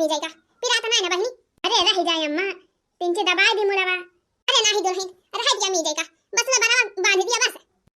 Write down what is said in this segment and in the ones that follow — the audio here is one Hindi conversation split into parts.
मी जाएगा पिराता नाही ना बहिणी. अरे रही जाय अम्मा तिनचे दबाई दी मुड़ावा. अरे नाही दुल्हन रह दिया मी जाएगा बस मैं बना बांध दिया बस.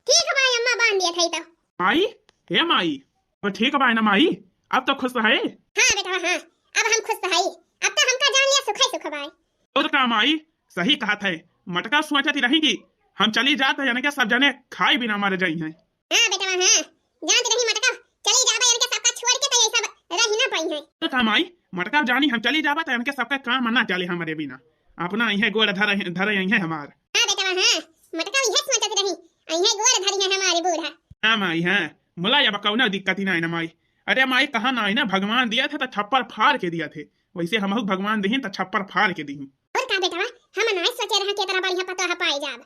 ठीक है भाई अम्मा बांध दिया थई तो. माई हे माई अब ठीक है ना माई अब तो खुश है. हाँ बेटा हाँ अब हम खुश है. अब तो हमका जान लिया सुख है सुख भाई. और का माई सही कहा था. मटका सोचती रहेगी हम चली जाते यानी कि सब जने खाई बिना मर जाई हैं. हाँ बेटा हाँ जानती रही मटका चली जाबा यानी कि सबका छोड़ के तो ये सब रही ना पाई है. तो का माई मटका जानी हम चली जाबा तो यानी कि सबका काम ना चले हमारे बिना अपना यही गोड़ धरे यही हमार. हाँ बेटा हाँ मटका यही सोचती रही यही गोड़ धरी है हमारे बूढ़ा. हाँ माई हाँ मुला या कौनो दिक्कत ही ना है ना माई. अरे माई कहा ना है ना भगवान दिया था तो छप्पर फाड़ के दिया थे वैसे हम भगवान दी तो छप्पर फाड़ के दी. और का बेटा हम नहीं सोचे रहे कि तेरा बढ़िया पता पाई जाब.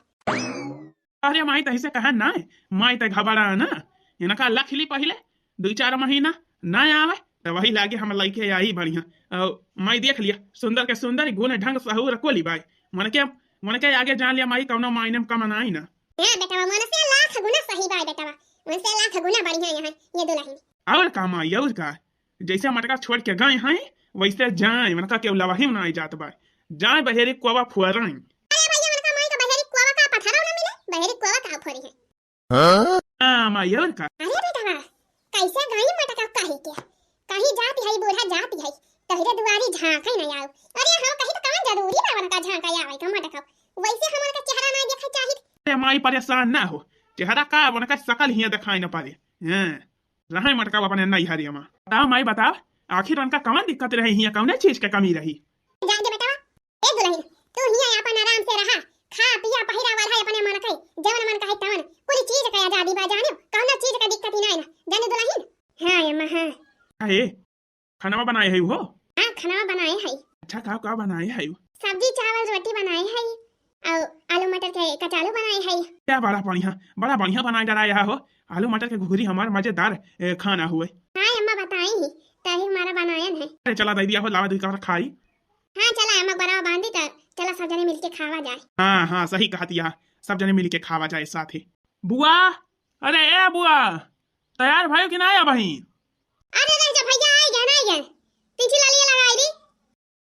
अरे माई तैसे कहा ना माई तो घबरा ना इनका लखली पहले 2-4 महीना ना आवे तो वही लागे हम लइके आई बढ़िया. माई देख लिया सुंदर के सुंदर गुण ढंग सहूर कोली बाई मन के आगे जान लिया माई कौनो मायने में कम नहीं ना. हां बेटा मन से लाख गुना सही बाई बेटा मन से लाख गुना बढ़िया यहाँ ये दुल्हन. और का माई और का जैसे मटका छोड़ के गए हैं वैसे जाए मनका के लवाही में नहीं जात बा जाए बहेरी कोवा फुआराई. अरे भैया मनका माई का बहेरी कोवा का पथरा ना मिले बहेरी कोवा का फोड़ी है. हां माई और का. अरे बेटा कैसे गई मटका कहीं के कहीं जाती है बूढ़ा जाती है तहरे दुआरी झांका नहीं आओ. अरे हां कहीं तो काम जरूरी ना बनका झांका आवे का मटका वैसे हमार का चेहरा ना देखे चाहिए. अरे माई परेशान ना हो चेहरा का बनका शकल ही दिखाई ना पारे. हां रहे मटका अपने नहीं हरी मां बताओ माई बताओ आखिर उनका कौन दिक्कत रही है कौन चीज के कमी रही. जा दे बेटा ए दुल्हन तू हिया अपन आराम से रहा खा पिया पहिरा वाला अपने मन के जवन मन कहे तवन पूरी चीज का आजादी बा जाने कौन चीज का दिक्कत ही नहीं ना जाने दुल्हन. हां अम्मा हां अरे खाना बनाए है वो. हां खाना बनाए है. अच्छा का बनाए है सब्जी चावल रोटी बनाए है और आलू मटर के कचालू बनाए है. क्या बड़ा बढ़िया बनाए डराया हो. आलू मटर के घुघरी हमार मजेदार खाना हुए. हां अम्मा बताई ही तही हमारा बनायन है. अरे चला दे दिया हो लावा दी का खाई. हां चला अम्मा बड़ा बांधी त चला सब जने मिलके खावा जाए. हाँ सही कहा दिया सब जने मिलके खावा जाए साथ ही. बुआ अरे ए बुआ तैयार भाई कि ना आया बहन. अरे रह जा भैया आई गए तीन लालिया लगाई दी.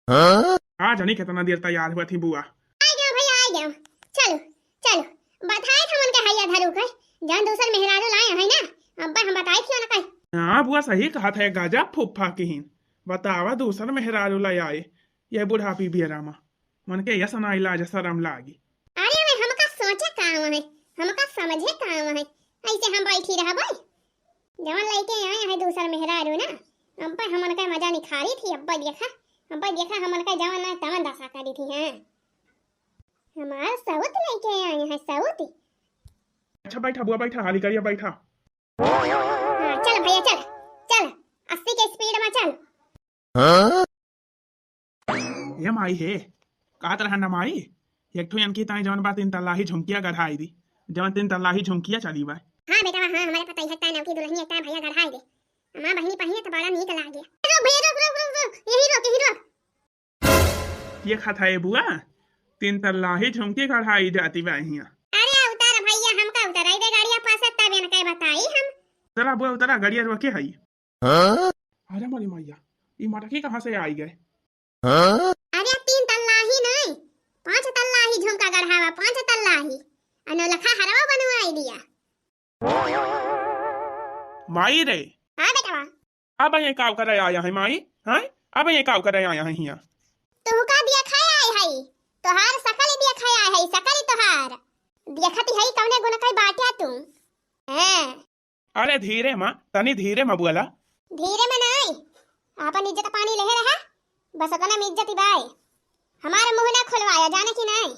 हां आज नहीं कितना देर तैयार हुआ थी बुआ. आई गए चलो चलो बताए थे उनके हैया धरू के जान दूसर मेहरारू लाए है ना अब्बा हम बताई थी ना कहीं. हाँ बुआ सही कहा था गाजा फूफा की हिन बतावा दूसर मेहरारू ला आए ये बुढ़ापी बेरामा मन के यस ना इलाज शरम लागी. अरे वे हमका सोचे काम है हमका समझे काम है ऐसे हम बैठी रहा भाई जवन लेके आए है दूसर मेहरारू ना अब्बा हमन का मजा निखारी थी. अब्बा देखा हमन का जवन ना तवन दशा करी थी. हैं हमार सऊत लेके आए हैं सऊत. अच्छा बैठा बुआ बैठा हाली करिए बैठा. हां चल भैया चल 80 के स्पीड में चल. ये माई है कहत रहा ना माई एक ठो इनकी ताई जवन बात 3 तल्ला ही झुमकिया गढ़ाई दी जवन 3 तल्ला ही झुमकिया चली बा. हां बेटा हां हमारे पता ही है नव की दुल्हन एकटा भैया गढ़ाई दे मां बहिनी पहिने तो बड़ा नीक लागे. रुक भैया रुक यही रोक. ये खाता है बुआ 3 तल्ला ही झुमकी गढ़ाई जाती बा हिया. अरे उतार भैया हमका उतराई दे गाड़िया पास तब न कह बताई हम. चला बुआ उतरा गाड़िया रोके हई. अरे मोरी मैया ये मटकी कहां से आई गए. अरे 3 तल्ला ही नहीं 5 तल्ला ही झुमका गढ़ावा 5 तल्ला ही अनोलखा हरवा बनवाई दिया. माई रे हां बेटा अब ये काव करे आया है माई. हां अब ये काव करे आया है हिया. तू का दिया खाए आई है तोहार सकल दिया खाए आई है सकल तोहार देखती है कौने गुण कई बाटिया तू. हैं अरे धीरे मां तनी धीरे मां बुआला. धीरे में नहीं अपन इज्जत पानी ले रहा बस अपना में इज्जत बाय हमारा मुंह ना खुलवाया जाने की नहीं.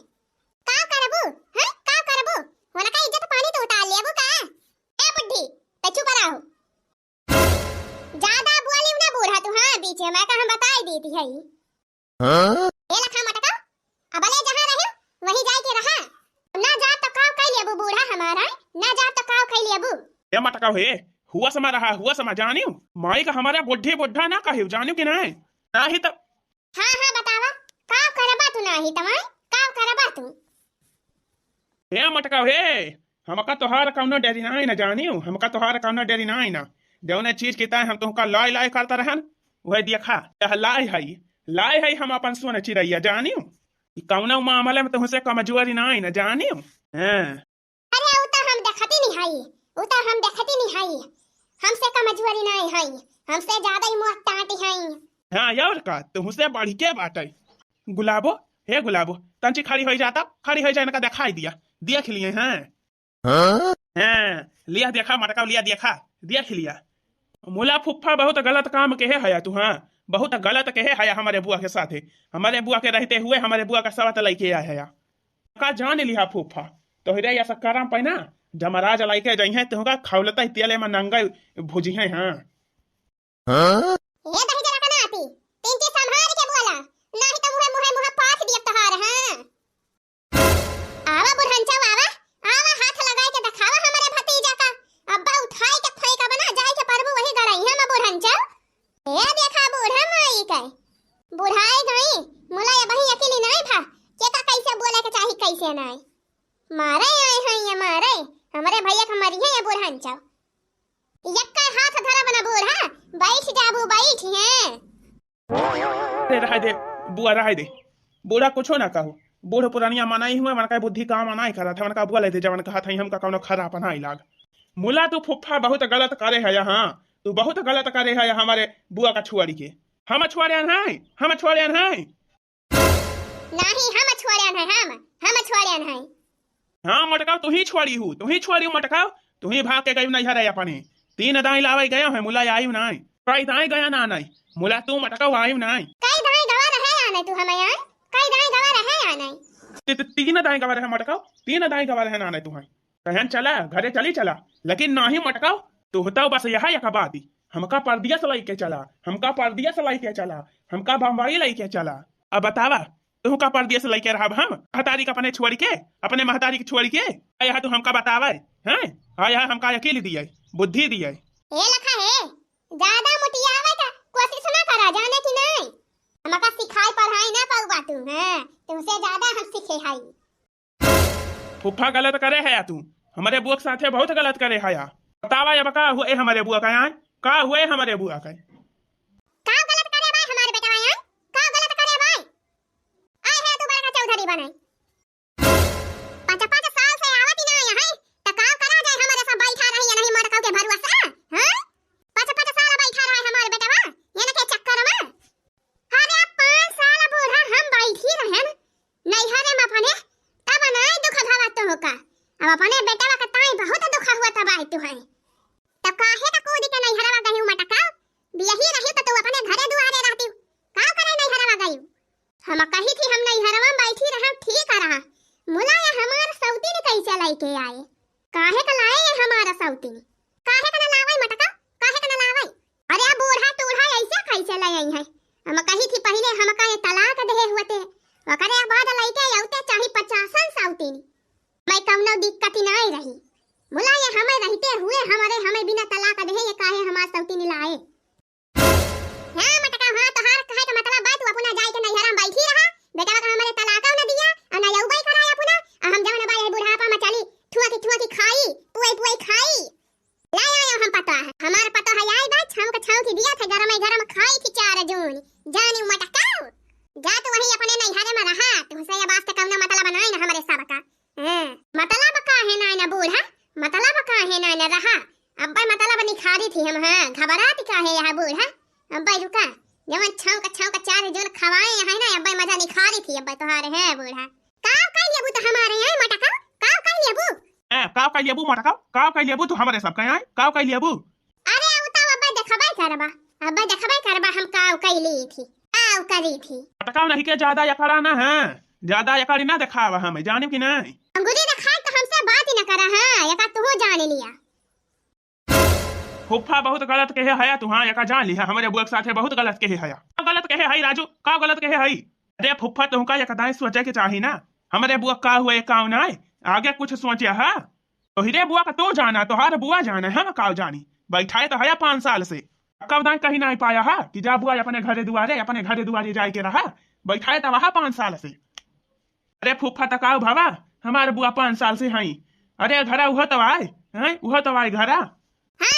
का करबू हैं का करबू होना का इज्जत पानी तो उतार लेबू का. ए बुड्ढी ते चुप रहो ज्यादा बोली ना बूढ़ा तू. हां बीच में का हम बताई देती है. ए लखा मटका अबले जहां रहे वहीं जाए के रहा ना जा तो काव कई लेबू बूढ़ा हमारा ना जा तो काव कई लेबू. ये मटका है हुआ समा जानियो माई का हमारा बुढ़ा ना कहियो जानियो कि नहीं नाही तो. हां बतावा काव करबा तू नाही तमाई काव करबा तू. हे मटका हे हमका तोहार कौनो डेरी नहीं ना जानियो हमका तोहार कौनो डेरी नहीं ना जौने चीज की ताय हम तुमका लाई करता रहन वह देखा लाए है हम अपन सोन चिड़ैया जानियो कौना मामले में तुमसे कमजोरी ना न जानियो। हाँ अरे उ त हम देखती नहीं हई, उ त हम देखती नहीं हई, हमसे कमजोरी नहीं हई, हमसे ज्यादा ही मुंह टाटी हई। हाँ और का तुमसे बढ़ के बाटे। गुलाबो हे गुलाबो तंची खड़ी हो जाता, खड़ी हो जाए ना दिखाई दिया देख लिए। हाँ हाँ लिया देखा मटका लिया देखा देख लिया। मुला फुफ्फा बहुत गलत काम कहे है तू। हाँ बहुत गलत कहे है हमारे बुआ के साथ, हमारे बुआ के रहते हुए हमारे बुआ का सवत लैके आया है का जान लिया फुफ्फा। तो हिरे ऐसा करम पे ना जमराज लैके जाइ है तुहका खौलता तेले में नंगा भुजी है। हाँ ये दही जरा कना आती तीन चीज संभाल के बोला नहीं तो मुहे पाथ दिया तहार। हां आवा बुढ़नचा आवा आवा हाथ लगाए के दिखावा हमारे भतीजा का अब्बा उठाई के फई का बना जाए के परबू वही गड़ाई है बुढ़नचा। ये देखा बूढ़ा माई के बुढ़ाई गई मुला ये बही अकेली नहीं था के का कैसे बोले के चाही कैसे नहीं मारे आए हैं ये मारे हमारे भैया के मरी है ये बुढ़नचा। यक्का हाथ धरा बना बूढ़ा बैठ जाबू बैठ है। रह दे बुआ रह दे बूढ़ा कुछो ना कहो। बूढ़ पुरानिया मनाई हुए मन का बुद्धि काम नहीं करा था मन का बुआ लेते जवन कहा था हम का कौनो खरा पनाई लाग। मुला तू फुफ्फा बहुत गलत करे है। हाँ तू बहुत गलत करे है हमारे बुआ का छुआरी के। हम छुआरियन है हम छुआरियन है नहीं हम छोड़ियन है हम छोड़ियन है। हाँ मटकाओ तू ही छुआरी हूँ तू ही छुआरी हूँ मटकाओ तू ही भाग के गई नहीं हरे अपने 3 दाई लावे गया है मुला आई नहीं कई दाई गया ना नहीं मुला तू मटकाओ आई नहीं कई दाई गवा रहे या नहीं तू हमें यार कई दाई गवा रहे या नहीं 3 दाई गवा रहे मटकाओ 3 दाई गवा रहे ना नहीं तू है कहन चला घरे चली चला लेकिन ना ही मटकाओ तू होता बस यह एक बात हमका परदिया से लेके चला हमका परदिया से लेके चला हमका बम्बई लेके चला। अब बतावा तू का परदिया से लेके रहा हम महतारी का अपने छोड़ के अपने महतारी के छोड़ के आया तू हमका बतावे हैं आया हमका अकेले दिए बुद्धि दिए। ये लखा है ज्यादा मोटियावे का कोशिश ना करा जाने की नहीं हमका सिखाई पढ़ाई ना पाऊबा तू। हां तुमसे ज्यादा हम सीखे हाई। फुफ्फा गलत करे है तू हमारे बुआ के साथे बहुत गलत करे है। बतावा अब का हुए हमारे बुआ का यहाँ का हुए हमारे बुआ का का गलत करे भाई हमारे बेटा यहाँ का गलत करे भाई आए है तू बड़ा चौधरी बने 5 साल से आवत ना यहाँ त काम करा जाए हमारे सब बैठा रही है नहीं मटकाओ के भरुआ से। हां 5 साल बैठा रहा है हमारे बेटा ये ना के चक्कर में अरे 5 साल बूढ़ा हम बैठी रहे नहीं हरे में अपने तब नहीं दुख भावा तो होका अब अपने बेटा का ताई बहुत दुख हुआ तब आई तू है तब काहे का कोदी के नहीं हरवा गई मटका बियही रही तो तू अपने घरे दुआरे रहती का करे नहीं हरवा गई हम कही थी हम नहीं हरवा बैठी रहा ठीक रहा मुला ये हमार सौती ने कैसे लेके आए काहे का लाए ये हमारा सौती काहे का ना लावे मटका काहे का ना लावे अरे बूढ़ा टूढ़ा ऐसे कैसे ले आई है हम कही थी पहले हम का ये तलाक दे होते ओकरे बाद लेके आउते चाहे 50 सौती मैं कौनो दिक्कत नहीं रही मुला ये हमें रहते हुए हमें बिना तलाक दे ये काहे हमार सौती नहीं लाए। हां मटका हां तो हार कहे का मतलब बात तू अपना जाए के नहीं हराम बैठी रहा बेटा का हमारे तलाक न दिया और न यौबई कराया अपना हम जवन बाई बुढ़ापा में चली ठुआ की खाई पुई खाई ला आया हम पता है हमार पता है आई बात हम का छाव की दिया था गरम खाई थी 4 जून जानी मटका जा तो वही अपने नहीं हरे में रहा तुमसे ये बात का कौन मतलब बनाई ना हमारे सब का मतलब का है ना बूढ़ा मतलब का है ना रहा अब्बा मतलब निखारी थी हम। हां घबराती का है यह बूढ़ा अब्बा रुका जवन छाव का 4 जन खवाए है ना अब्बा मजा निखारी थी अब्बा तोहारे है बूढ़ा का लेबू तो हमारे यहाँ मटका का लेबू का लेबू मटका का लेबू तो हमारे सब का यहाँ का लेबू अरे उता अब्बा देखबे करबा हम का ली थी करी थी मटका नहीं के ज्यादा यकड़ा ना है ज्यादा यकड़ी ना दिखावा हमें जाने की नहीं अंगूरी दिखाई तो हमसे बात ही न करा। हां यका तू जान लिया फुफ्फा बहुत गलत कहे है तू। हाँ यका जान लिया हमारे बुआ के साथ बहुत गलत कहे है गलत कहे है राजू का गलत कहे है अरे फुफ्फा तुम का यका दाई सोचे के चाही ना हमारे बुआ का हुए का ना आगे कुछ सोचे है तो हिरे बुआ का तो जाना तोहार बुआ जाना हम का जानी बैठाए तो है 5 साल से कब दाई कहीं नहीं पाया है कि जा बुआ अपने घरे दुआरे जाए के रहा बैठाए तो वहां 5 साल से। अरे फुफ्फा तकाओ भावा हमारे बुआ 5 साल से हई अरे घरा उह तो आए हैं उह तो आए घरा। हां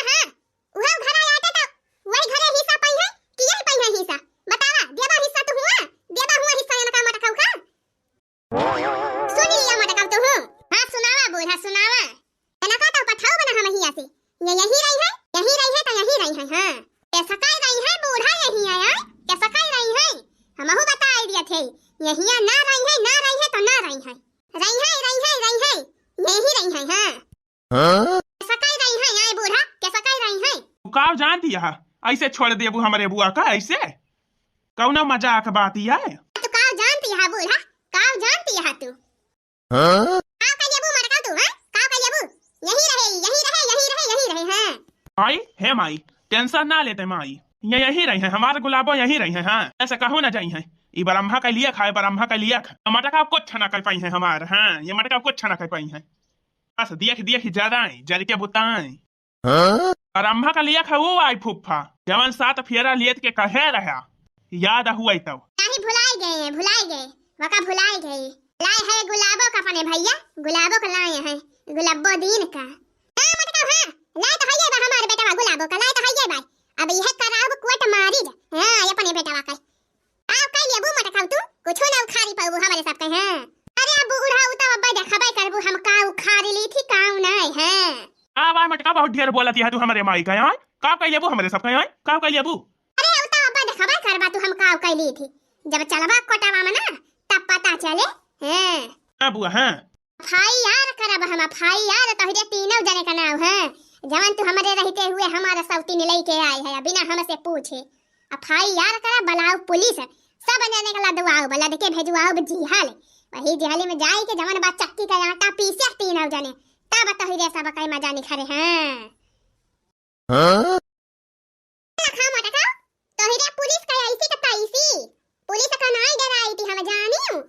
उह घरा आते तो वही घरे हिस्सा पई है कि यही पई ये यही रही है तो यही रही है। हाँ कैसा कर रही है बूढ़ा यही है यार, कैसा कर रही है हमहू बता दिया थे यही ना रही है तो ना रही है यही रही है। हाँ कैसा कर रही है यार बूढ़ा, कैसा कर रही है? काव जानती है ऐसे छोड़ देबू हमारे बुआ का, ऐसे कौन मजाक बात है? तू काव जानती है बूढ़ा, काव जानती है तू? काव कर लेबू मटका तू? हां काव कर लेबू? यही रहे हां माई है माई, टेंशन ना लेते माई, ये यही रही है हमारे गुलाबो यही रही है। हाँ ऐसे कहो ना जाई है, ये ब्रह्मा का लिया खाए ब्रह्मा का लिया खा, मटका कुछ ना कर पाई है हमारे। हाँ ये मटका कुछ ना कर पाई है, बस देख जराए जर के बुताए। ब्रह्मा का लिया खा वो आई फूफा जवन 7 फेरा लियत के कहे रहा, याद हुआ तब नहीं भुलाए गए वका भुलाए गए। लाए है गुलाबो का अपने भैया, गुलाबो का लाए हैं गुलाबो दीन का। हां मटका हां लाए तो हइए बा हमारे बेटा गुलाबो का, लाए तो हइए भाई अब यह कराब कोट मारी जा। हां ये अपने बेटा का आओ कह लेबू मटका तू कुछ ना उखाड़ी पाबू हमारे सब के। हां अरे अब बूढ़ा उता अब्बा देखबे करबू हम का उखाड़ी ली थी काऊ नहीं है। आ बा मटका बहुत ढेर बोलती है तू हमारे माई का। यार का कह लेबू हमारे सब का, यार का कह लेबू? अरे उता अब्बा देखबे करबा तू हम का कह ली थी, जब चलबा कोटावा में ना तब पता चले। हां बुआ हां भाई यार करब हम भाई यार तोहरे तीनों जने का नाम है जवन तू हमारे रहते हुए हमारा सौती ने लेके आए है बिना हमसे पूछे। अब भाई यार करब बलाओ पुलिस सब जने का लदवाओ लद के भेजवाओ जिहाल, वही जिहाली में जाई के जवन बात चक्की का आटा पीसे तीनों जने तब तोहरे सब कई मजा निखरे। हां खा मटका तोहरे पुलिस का ऐसी का तैसी पुलिस का नाई डराई थी हम जानियो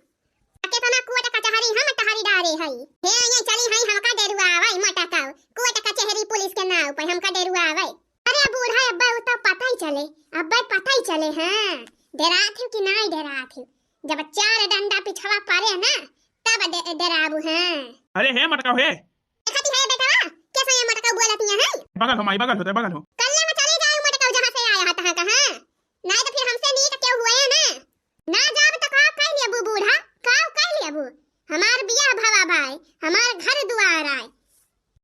के तना कुआटा कचहरी हम टहरी डारे हई। हे ये चली हई हमका डरुआवई मटका कुआटा कचहरी पुलिस के नाव पे हमका डरुआवई। अरे बूढ़ा अब्बा उ तो पता ही चले। हां डरात कि नहीं डरात, जब 4 डंडा पिछवा पारे ना तब डराबू। हां अरे हे मटका हे देखती है बेटा कैसे ये मटका बोलती है? बगल हो माई बगल हो बगल हो, कल्ले में चले जाओ मटका जहां से आया था कहां नहीं तो फिर हमसे नीक क्यों हुए ना जाब तो का कह लेबू बूढ़ा, का कह लेबू हमार बियाह भवा भाई हमार घर दुआर आए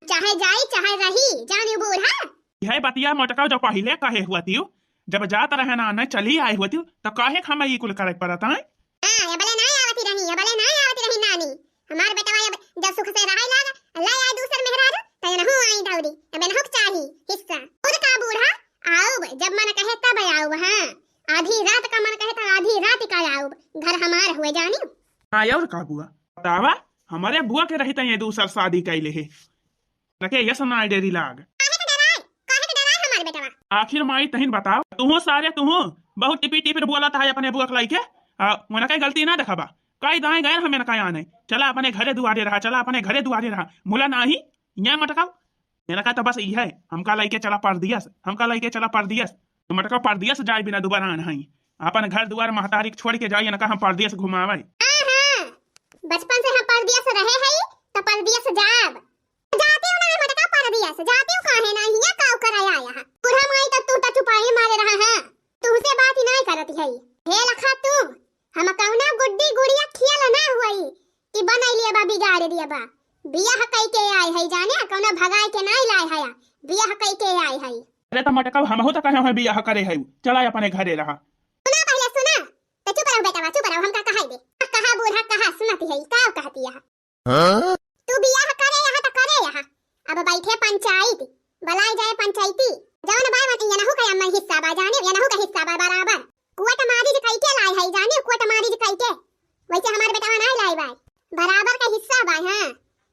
चाहे जाई चाहे रही जानी बूढ़ा। यह बतिया मटका जो पहले कहे हुआ थी जब जात रहे ना न चली आए हुआ थी तो कहे हम ये कुल करे पड़ता है। हां ये भले नहीं आवती रही नानी हमार बेटा जब सुख से रहे लागा अल्लाह आए दूसर मेहराज त न हो आई दौड़ी अब न हुक चाही हिस्सा खुद का बूढ़ा आओ जब मन कहे तब आओ। हां आधी रात का मन कहे तो आधी रात का आओ, घर हमार हुए जानी। हाँ और का बुआ बतावा हमारे बुआ के रहते ये दूसर शादी कैले है नके यस ना डेरी लाग काहे डराए हमार बेटा। आखिर माई तहिन बताओ तुहो सारे तुहो बहुत टिपी टिपी बोला था अपने बुआ के लाइके मना कई गलती ना देखबा कई दाएं गए हमें कहीं आने चला अपने घरे दुआरे रहा मुला नाही ये मटका मेरा का तो बस ये है हमका लाइके चला परदियस तो मटका परदियस जाए बिना दोबारा नहीं अपन घर दुआर महतारी छोड़ के जाइए ना हम परदेश घुमावे। बचपन से हम परदेश रहे हैं तो परदेश जाते हो ना मटका परदेश जाते हो काहे ना हिया काव कराया आया बूढ़ा माई तो तू तो चुपाई मारे रहा है तुमसे बात ही नहीं करती है। हे लखा तू हम कौना गुड्डी गुड़िया खियल ना हुई कि बनाई लिया बा बिगाड़ दिया बा बियाह कई के आए है जाने कौना भगाए के नहीं लाए है बियाह कई के आए है। अरे तो मटका हम हो तो कहे है बियाह करे है चला अपने घरे रहा। सुना पहले सुना तो चुप रहो बेटा चुप रहो हमका कहा दे कहा बूढ़ा कहा सुनती है का कहती है। हां तू बियाह करे यहाँ तो करे यहाँ अब बैठे पंचायत बुलाई जाए पंचायती जवन बाय मत यनहु का अम्मा हिस्सा बा जाने यनहु का हिस्सा बा बराबर कुआट मारी जे कइके लाई है जाने कुआट मारी जे कइके वैसे हमारे बेटा नहीं लाई बाय बराबर का हिस्सा बा। हां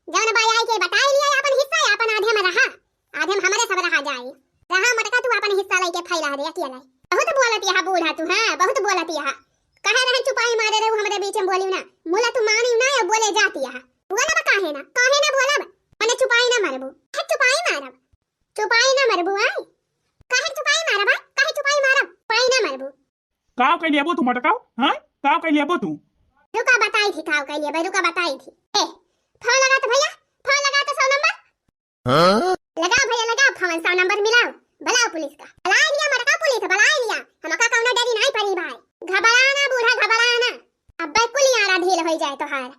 जवन बाय आई के बताई लिया अपन हिस्सा अपन आधे में रहा आधे में हमारे सब रहा जाए रहा मटका तू अपन हिस्सा लेके फैला दे अकेला बहुत बोलती है बूढ़ा तू। हां बहुत बोलती है कहे रहे चुपाई मारे रहे हमारे बीच में बोली ना मुला तू मानी ना बोले जाती है बोला काहे ना बोला मने चुपाई ना मारबू चुपाई ना मारबू आई काहे चुपाई मारबा काहे चुपाई मारब पाई ना मारबू काव के लिए तू मटका। हां काव के लिए तू रुका बताई थी काव के लिए रुका बताई थी ए फोन लगा तो भैया फोन लगा तो 100 नंबर। हां लगा भैया लगा फोन 100 नंबर मिलाओ बुलाओ पुलिस का बुला लिया मटका पुलिस बुला लिया हमका कौनो डरी नहीं पड़ी भाई घबराना बूढ़ा घबराना अब कुल यारा ढील हो जाए तो हार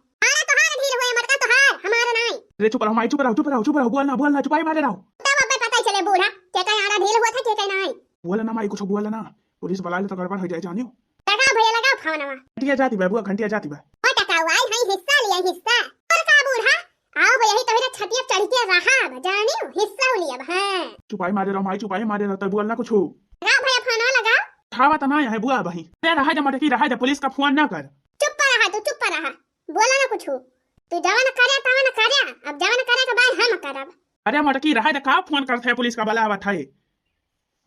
ढील होए मटका तो हार हमारा नहीं। अरे चुप रहो माई चुप रहो बोलना चुपाई मारे रहो तब अब पता चले बोला ना माई कुछ बोला ना पुलिस बुला ले तो गड़बड़ हो जाए जानियो। लगाओ भैया लगाओ फोनवा। घंटिया जाती बा बुआ घंटिया जाती बा। ओ टकाऊ आई है हिस्सा लिया हिस्सा। और का बूढ़ा आओ भैया ही तोहरा छतिया चढ़ के रहा जानियो हिस्सा लिया हां। चुपाई मारे रहो माई चुपाई मारे रहो तो बोलना कुछ हो। लगाओ भैया फोनवा लगाओ। खावा तो ना है बुआ भाई ते रहा जा मटकी रहा जा पुलिस का फोन ना कर। चुप रहा तू चुप रहा बोला ना कुछ तू जवान करे तवा ना करे अब जवान करे के बाद हम करब। अरे मटकी रहा जा का फोन करते है पुलिस का बुलावा था।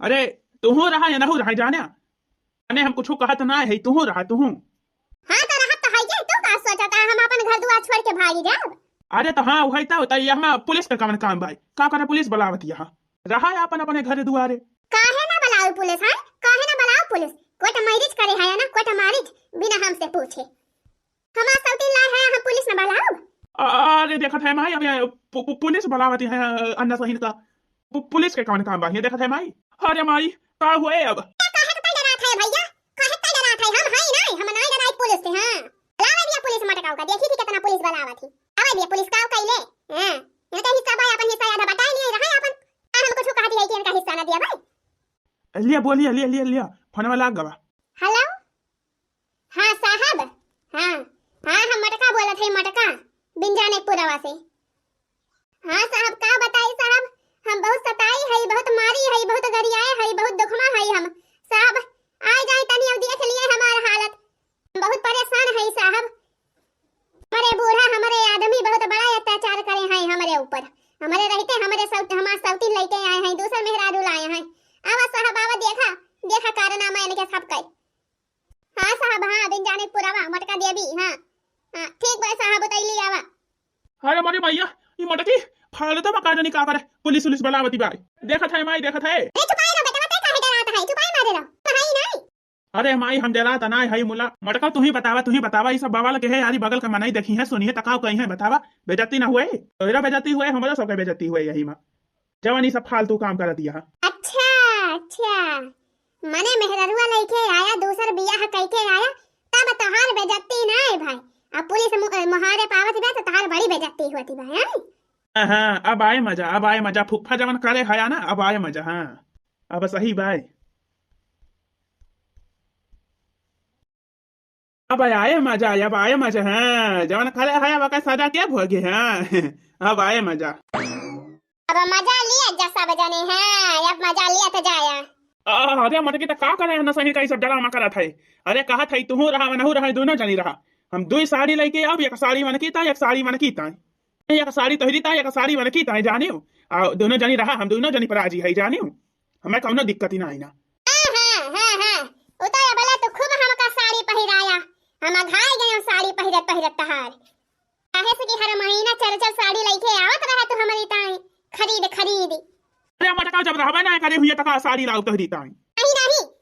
अरे तू रहा या ना रहा जाने अने हम कुछ कहत ना है तू रहा तू। हां तो रहा तो है तू का सोचता हम अपन घर दुआर छोड़ के भागी जाब। अरे तो हाँ वही तो हम पुलिस का काम भाई का करे पुलिस बुलावत यहाँ रहा है अपन अपने घर दुआरे। काहे ना बुलाओ पुलिस है काहे ना बुलाओ पुलिस कोई तो मैरिज करे है ना कोई तो मैरिज बिना हमसे पूछे हमारा सौती ला है हम पुलिस ना बुलाओ। अरे देखत है माई अब पुलिस बुलावती है अन्ना सहीन का पुलिस के कौन काम भाई देखत है माई। अरे माई का हुए अब काहे का डरा था भैया काहे का डरा था हम है नहीं हम नहीं डराई पुलिस से। हां बुलावे दिया पुलिस मटकाऊ का देखी थी कितना पुलिस बुलावा थी आवे दिया पुलिस का कइले हां ये तो हिस्सा भाई अपन हिस्सा आधा बताई नहीं रहा अपन हम कुछ कह दिया कि इनका हिस्सा ना दिया भाई। लिया बोलिए लिया फोन में लाग गवा। हेलो हां साहब हां हां हम मटका बोलत है मटका बिंजाने पुरवा से। हां साहब का बताई साहब हम बहुत सताई है बहुत मारी है बहुत गरियाए है बहुत दुखमा है हम साहब आ जाए तनी अब देख लिए हमारा हालत बहुत परेशान है साहब। हमारे बूढ़ा हमारे आदमी बहुत बड़ा अत्याचार करे हैं हमारे ऊपर हमारे रहते हमारे सौती लेके आए हैं दूसर मेहरारू लाए हैं। आवा साहब आवा देखा कारनामा इनके सब कई। हां साहब हां बिंजाने पुरावा मटका देवी हां हां ठीक बा साहब उतैली आवा। अरे मारी भैया ये मटकी फालतू में का जानी का करे पुलिस बुलावती भाई देखत है माई देखत है। अरे चुपाई रहो बेटा मत काहे डराता है चुपाई मारे रहो है नहीं। अरे माई हम डराता ना है मुला मटका तू ही बतावा ये सब बवाल के है यारी बगल का मनाई देखी है सुनी है तकाव कहीं है बतावा बेइज्जती ना हुए तोरा बेइज्जती हुए हमारा सबके बेइज्जती हुए यही मां जवानी सब फालतू काम कर दिया। अच्छा मने मेहररुआ लेके आया दूसर बियाह कइके आया तब तहार बेइज्जती ना है भाई अब पुलिस महारे पावत बे तो तहार बड़ी बेइज्जती होती भाई। हां अब आए मजा फुफ्फा जवन करे हया ना अब आए मजा। हां अब सही भाई अब आए मजा हां जवन करे हया वका सजा क्या भोगे। हां अब आए मजा अब मजा लिया जैसा बजाने हैं अब मजा लिया तो जाया। अरे मटकी तो का करे ना सही कई सब ड्रामा करत है। अरे कहा था तू रहा मनहु रहा दोनों जनी रहा हम दो साड़ी लेके अब एक साड़ी मन कीता एक साड़ी मन कीता एक साड़ी तोहरी ता एक साड़ी मन कीता है जानियो आ दोनों जनी रहा हम दोनों जनी पर राजी है जानियो हमें कौनो दिक्कत ही ना आई ना। हां उताया भला तो खूब हमका साड़ी पहिराया हम घाय गए साड़ी पहिरत तहार काहे से कि हर महीना चल साड़ी लेके आवत रहा तू हमारी ताई खरीद। अरे मटका जब रहबे ना करे हुई तका साड़ी लाऊ तोहरी ताई नहीं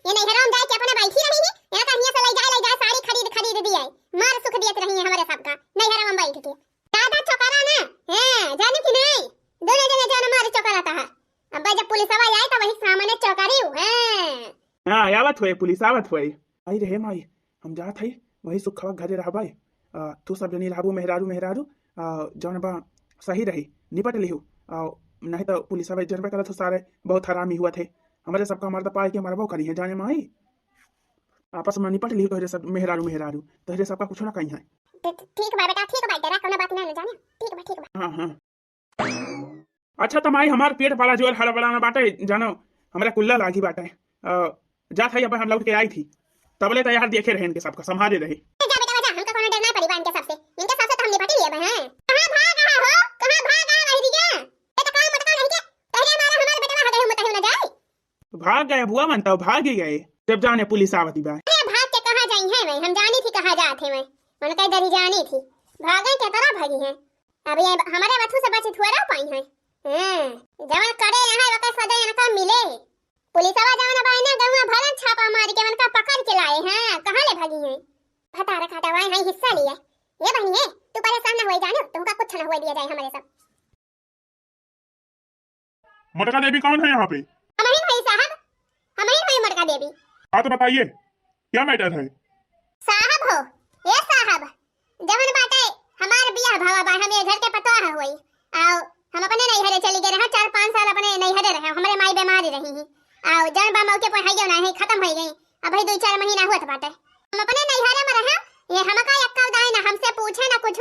ये नहीं हराम जाए के अपने बैठी रही है यहाँ का हिया से ले जाए साड़ी खरीद दिया मार सुख दियत रही है हमारे सबका नहीं हराम बैठ के दादा चौकारा ना हैं जाने की नहीं दोनों जने जान मारे चौकारा था अब जब पुलिस आवा जाए तो वही सामने चौकारी हैं। हां आवत हुए पुलिस आवत हुए आई रहे माई हम जात है वही सुखवा घरे रहबे तू सब जनी रहबू मेहरारू जौन बा सही रही निपट लिहू नहीं तो पुलिस आवे जनबे करत सारे बहुत हरामी हुआ थे हमारे सबका मर्द पाए के मरबो करी है जाने माई आपस में निपट लिहू तोहरे सब मेहरारू तोहरे सबका कुछ ना कहीं है। ठीक बा बेटा ठीक बा तेरा कोनो बात ना जाने ठीक बा। हां अच्छा तो माई हमार पेट वाला जोर हड़बड़ा में बाटे जानो हमरा कुल्ला लागी बाटे जात है अब हम लौट के आई थी तबले तो यार देखे रहे इनके सबका संभाले रहे। जा बेटा जा हमका कोनो डर ना पड़ी बा इनके सबसे तो हम निपट लिए हैं। कहां भाग रहा हो कहां भाग आ रही दिया ये तो काम मटका नहीं के पहले हमारा हमारे बेटा हटे मत ना जाए भाग गए बुआ मनता भाग ही गए जब जाने पुलिस आवती बा। अरे भाग के कहां जाई है मैं हम जानी थी कहां जाते मैं मन कई दरी जानी थी भागे के तरह भागी है अब ये हमारे बथू से बची थोड़ा पाई है। जवन करे यहां वका सदा इनका मिले पुलिस आवा जवन बाई ना गवा भरन छापा मार के उनका पकड़ के लाए हैं कहां ले भागी है फटारा खटावा है हिस्सा लिया ये बनी है तू परेशान ना होई जानो तुमका कुछ ना होई दिया जाए हमारे सब। मटका देवी कौन है यहाँ पे? हम ही भाई साहब हम ही भाई मटका देवी। हाँ तो बताइए क्या मैटर है? साहब हो ये साहब जवन बाटे हमार बियाह भावा बा हम ये घर के पतवा होई आओ हम अपने नैहरे चली गए रहा 4-5 साल अपने नैहरे रहे हमारे माई बीमार रही ही आओ जन बा मौके पर हइयो ना है खत्म हो गई। अब भाई 2-4 महीना हुआ बाटे। हम अपने नैहरे में रहे, ये हमका यक्का दाई ना हमसे पूछे ना कुछ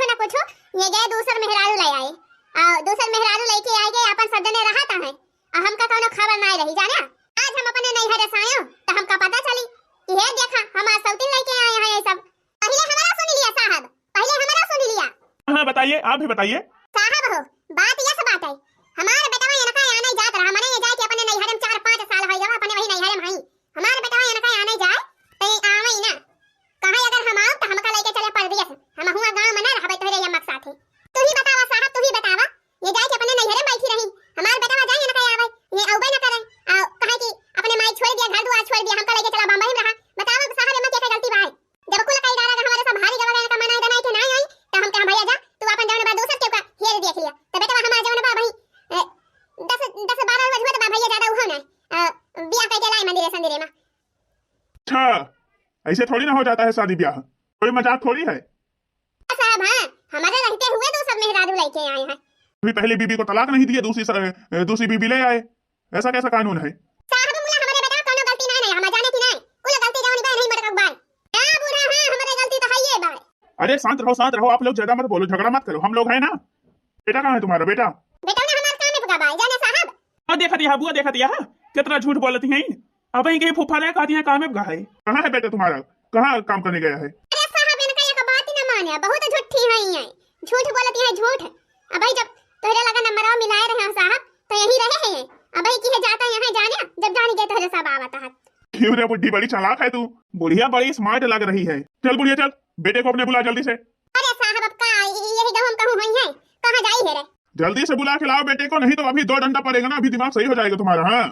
ये गए दूसर मेहरारू ले आए। आओ दूसर मेहरारू लेके आए गए अपन सब जने रहता है और हमका कोनो खबर नहीं रही जाने। आज हम अपने नैहरे से आयो तो हमका पता चली कि हे देखा हम सौतीन लेके आए हैं ये सब। पहले हमारा सुन लिया साहब, पहले हमारा सुन लिया। हाँ बताइए, आप भी बताइए। साहब हो बात ये सब बात है, हमारे बेटवा इनका आने जात रहा, मने ये जाए कि अपने नैहरे में 4-5 साल हो गया अपने वही नैहरे में हई। हमारे बेटवा इनका आने जाए तो आवे ही ना कहां, अगर हम आओ तो हमका लेके चले परदेश। हम हुआ गांव में ना रहबे तोरे ये मकसद है। तू ही बतावा साहब, तू ही बतावा, ये जाए कि अपने नैहरे में बैठी रही, हमारे बेटवा जाए इनका आवे ये औबे ना करे आ कहे कि अपने माई छोड़ दिया, घर दुआर छोड़ दिया, हमका लेके चला बम्बई में रहा। बतावा साहब एमा क्या गलती बा है? जब कुल कई डारा हमारे सब भारी गवा का मना दना के ना आई तो हम कह भैया जा तू अपन जौन बा दूसर के का हेर देख लिया। तो बेटवा हमारा जौन बा भाई 10-12 बजे तो भैया ज्यादा उहो ना बियाह के लाई मंदिर संदिरे में। अच्छा, ऐसे थोड़ी ना हो जाता है शादी ब्याह, कोई मजाक थोड़ी है। साहब हां हमारे रहते हुए तो सब मेहरारू लेके आए हैं। अभी पहली बीबी को तलाक नहीं दिए, दूसरी बीबी ले आए, ऐसा कैसा कानून है? साहब मुला हमारे बेटा कोनो गलती नहीं हम जाने की नहीं, कुल गलती जौन बा नहीं मटक बाय हां बूढ़ा हां हमारे गलती तो है ये बाय। अरे शांत रहो, आप लोग ज्यादा मत बोलो, झगड़ा मत करो, हम लोग हैं ना। बेटा कहाँ है तुम्हारा? बेटा बेटा ने हमारे काम में पका बाय जाने साहब। और देखा दिया बुआ, देखा दिया कितना झूठ बोलती हैं। अब कहीं फूफा ने कहती हैं काम में गए। कहाँ है बेटा तुम्हारा? कहाँ काम करने गया है? अरे साहब इनका ये बात ही ना माने, बहुत झूठी है ये, झूठ बोलती है झूठ। अब भाई जब तोरे लगा नंबर मिलाए रहे हैं साहब तो यही रहे हैं। अब भाई की जाता यहां जाने जब जानी गए तोरे सब आवता है। क्यों रे बुड्ढी, बड़ी चालाक है तू, बुढ़िया बड़ी स्मार्ट लग रही है। चल बुढ़िया चल, बेटे को अपने बुला जल्दी से। अरे साहब अब का यही तो हम कहूं होई है, कहां जाई है रे? जल्दी से बुला के लाओ बेटे को, नहीं तो अभी 2 डंडा पड़ेगा ना, अभी दिमाग सही हो जाएगा तुम्हारा। हाँ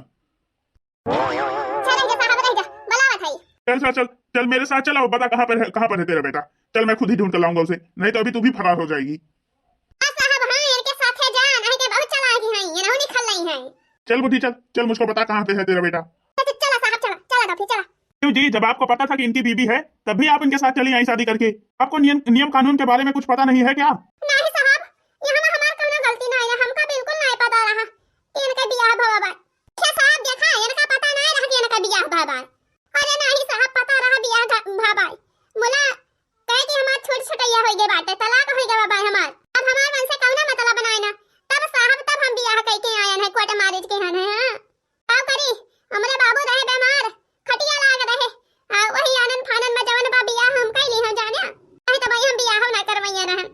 चल जा साहब रह जा बुलावत है। चल चल चल चल मेरे साथ चलाओ, बता कहाँ पर है तेरा बेटा। चल मैं खुद ही ढूंढ कर लाऊंगा उसे, नहीं तो अभी तू भी फरार हो जाएगी। साहब हां इनके साथ है जान, है के बहुत चालाक है, ये नहीं निकल नहीं है। चल बुढ़ी चल चल, मुझको बता कहाँ पे है तेरा बेटा। चला साहब चला तो फिर चला। क्यों जी, जब आपको पता था कि इनकी बीबी है तब भी आप इनके साथ चली आई शादी करके? आपको नियम कानून के बारे में कुछ पता नहीं है क्या? नहीं साहब ये हमार कोनो गलती नहीं है, हमका बिल्कुल नहीं पता रहा इनका बियाह भवा बा। क्या साहब देखा इनका पता नहीं रहा कि इनका बियाह भवा बा। अरे नहीं साहब पता रहा बियाह भवा बा, मुला कहे कि हमार छोट छोटैया होई गए बाटे, तलाक होई गवा बा हमार। अब हमार मन से कौना मतलब बनाए ना, तब साहब तब हम बियाह कई के आए हैं, कोर्ट मैरिज के हन है। हां का करी हमरे बाबू रहे बीमार, खटिया लाग रहे वही आनंद फानन में जवन बा बियाह हम कई ली हम जाने, नहीं तो भाई हम बियाह ना करवैया रहन।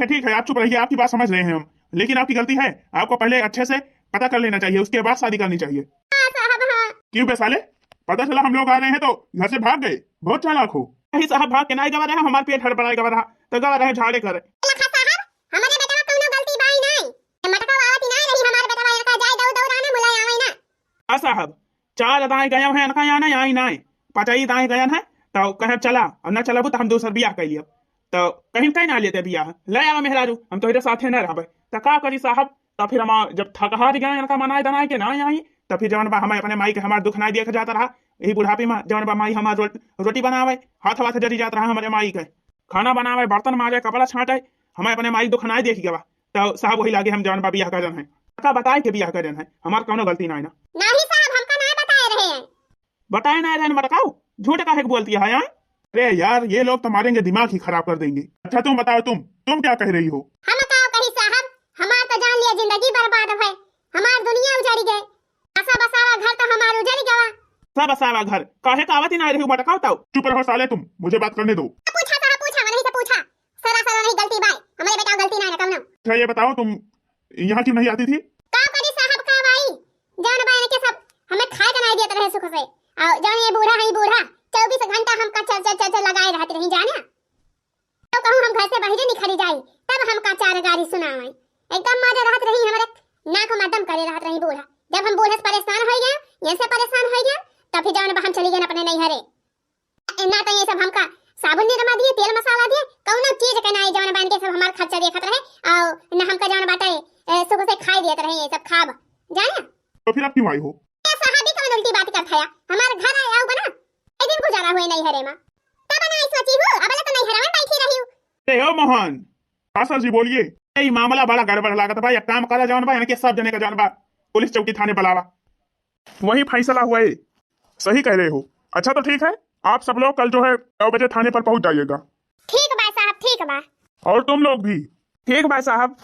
ठीक है, आप चुप रहिए, आपकी बात समझ रहे हैं हम, लेकिन आपकी गलती है। आपको पहले अच्छे से पता कर लेना चाहिए, उसके बाद शादी करनी चाहिए। हां साहब हां। क्यों बे साले, पता चला हम लोग आ रहे हैं तो घर से भाग गए, बहुत चालाक हो। नहीं साहब भाग के नहीं गवा रहे, हमारे पेट हड़बड़ाए गवा रहा तो गवा रहे झाड़े कर। लखा साहब हमारे बेटा का कोनो गलती बाई नहीं, मटका आवती नहीं रही हमारे बेटा का जाए दौ दौराने बुलाए आवे ना। आ साहब 4 दाएं गया है इनका यहाँ नहीं आई नहीं, 5 दाएं गया है तो कहे चला और न चला तो हम दूसर बियाह कर लिया, तो कहीं ना लेते बियाह ले आवा मेहरारू, हम तो साथे न रहबे तो का करी साहब। तो फिर हम जब थक हार गए इनका मनाए दनाए के ना आई, तो फिर जवन बा हमें अपने माई के हमार दुख नहीं देख जाता रहा। यही बुढ़ापे में जवन बा माई हमार रोटी बनावे, हाथ जरी जाता रहा हमारे माई के, खाना बनावे, बर्तन माजे, कपड़ा छाटे, हमें अपने माई दुख नहीं देख गवा। तो साहब वही लागे हम जवन बा बियाह करन है, का बताए के बियाह करन है, हमार कोनो गलती नहीं ना। नहीं साहब हमका नहीं बताए रहे हैं। बताए नहीं रहे बताओ, झूठ काहे के बोलती है? अरे यार ये लोग तो मारेंगे, दिमाग ही खराब कर देंगे। अच्छा तुम बताओ, तुम क्या कह रही हो? हम बताओ कही साहब, हमार तो जान लिया जिंदगी बर्बाद है, हमार दुनिया उजाड़ी गए, ऐसा बसावा घर तो हमार उजड़ गया। सब बसावा घर काहे का आवत ही नहीं रही बताओ। तो चुप रहो साले, तुम मुझे बात करने दो। पूछा साहब पूछा नहीं से पूछा, सरा नहीं गलती बाई हमारे बेटा गलती नहीं ना कमनो। अच्छा ये बताओ तुम यहाँ क्यों नहीं आती थी? का करी साहब का भाई जान बाई के सब हमें खाए का नहीं देते रहे सुख से, और जान ये बूढ़ा है बूढ़ा 24 घंटा हमका चल लगाए रहते रही जाने। तो कहूं हम घर से बाहर निकली जाई तब हमका 4 गाड़ी सुनावे, एकदम मजे रहत रही, हमारे नाक में दम करे रहत रही बूढ़ा। जब हम बूढ़े से परेशान हो गए, ये से परेशान हो गए, तब फिर जान हम चली गए अपने नैहरे। ना तो ये सब हमका साबुन नहीं रमा दिए, तेल मसाला दिए, कौनो चीज के नहीं जवन बन के सब हमार खर्चा देखत रहे, और ना हमका जवन बाटे सुबह से खाई देत रहे, ये सब खाब जाने। तो फिर आप क्यों आई हो? साहब कौन उल्टी बात करता है, हमारे घर आया हो बना एक दिन गुजारा हुए नैहरे में, तब ना सोची हूं अब तो नैहरे में बैठी रही हूं। ए ओ मोहन, सर जी बोलिए। ये मामला बड़ा गड़बड़ लागत भाई, एक काम करा जवन बा इनके सब जने का जवन बा पुलिस चौकी थाने बुलावा। वही फैसला हुआ है। सही कह रहे हो। अच्छा तो ठीक है, आप सब लोग कल जो है 9 बजे थाने पर पहुंच जाइएगा। ठीक बा साहब, ठीक बा। और तुम लोग भी। ठीक भाई साहब।